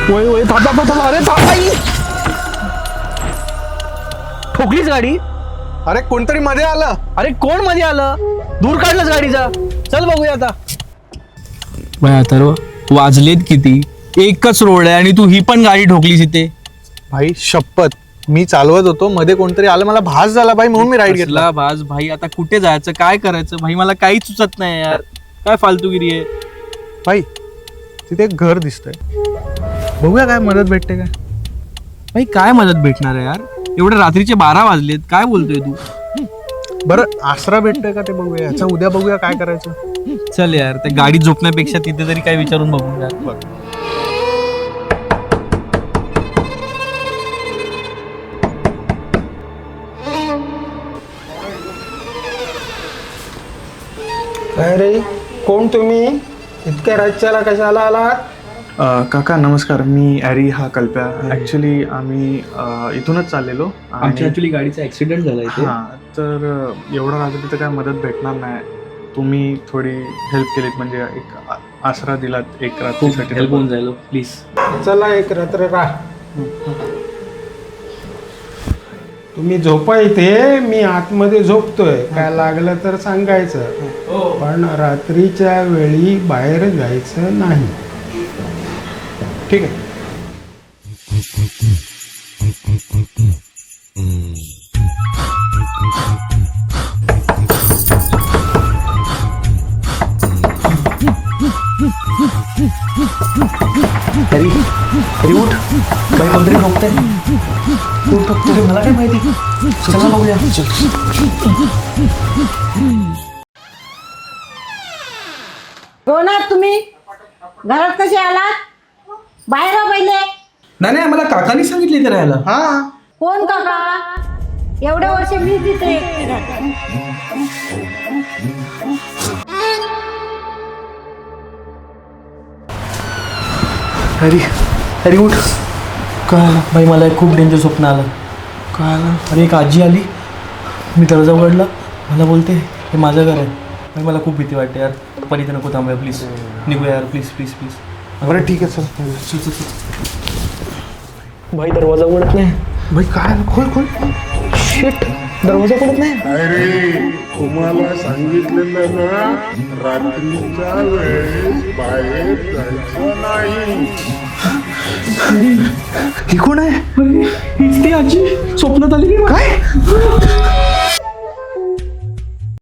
वय वय अरे ठोकलीच गाडी. अरे कोणतरी मध्ये आलं. अरे कोण मध्ये आलं? दूर काढलंच गाडीचा. चल बघूया आता. वय अथर्व, वाजलेत किती? एकच रोड आहे आणि तू ही पण गाडी ठोकलीस इथे. भाई शपथ, मी चालवत होतो, मध्ये कोणतरी आलं, मला भास झाला भाई, म्हणून मी राईड घेतला. भास भाई, आता कुठे जायचं, काय करायचं भाई, मला काहीच सुचत नाही यार. काय फालतूगिरी आहे भाई. तिथे एक घर दिसतंय, बघूया काय मदत भेटते काय. भाई. काय मदत भेटणार आहे यार, एवढे रात्रीचे 12 वाजलेत. काय बोलतोय तू? बरं आसरा भेटतोय का ते बघूया. याचा उद्या बघूया काय करायचं. चल यार, त्या गाडीत झोपण्यापेक्षा तिथे तरी काय विचारून बघू यार. बघ काय रे, कोण तुम्ही? इतक्या राज्याला कशाला आलात? काका नमस्कार, मी ॲरी, हा कल्प्या. ॲक्च्युली आम्ही इथूनच चाललेलो. आमची ऍक्च्युली गाडीचा ऍक्सिडेंट झाला इथे. हां, तर एवढं रात्री तिथं काय मदत भेटणार नाही. तुम्ही थोडी हेल्प केलीत, म्हणजे एक आसरा दिलात एक रात्रीसाठी. हेल्प होऊन जाईल प्लीज. चला एक रात्र राहा. तुम्ही झोपा इथे, मी आतमध्ये झोपतोय. काय लागलं तर सांगायचं, पण रात्रीच्या वेळी बाहेर जायचं नाही. ठीक आहे. तरी उठ बाई, कोणतरी ठोकतंय. तू ठोकतोय मला काय माहिती. चला बघूया. कोण आहात तुम्ही? घरात कसे आलात? बाहेर हो पहिले. नाही, मला काकांनी सांगितले इथे राहायला. हां, कोण काका? एवढ्या वर्ष मी तिथे. अरे उठ. काय आलं बाई, मला एक खूप डेंजर स्वप्न आलं. काय आलं? अरे एक आजी आली, मी दरवाजा उघडला, मला बोलते हे माझं घर आहे. बाई मला खूप भीती वाटते यार. पण इथे नको थांबूया, प्लीज निघूया यार, प्लीज प्लीज प्लीज. बरं ठीक आहे, चल. भाई दरवाजा उघडत नाही. भाई काय आलं? खोल खोल. शिट, दरवाजा उघडत नाही. अरे तुम्हाला सांगितलेलं ना, रात्रीच्या वेळेस बाहेर जायचं नाही. ही कोण आहे? हीच ती आजी स्वप्नात आली. काय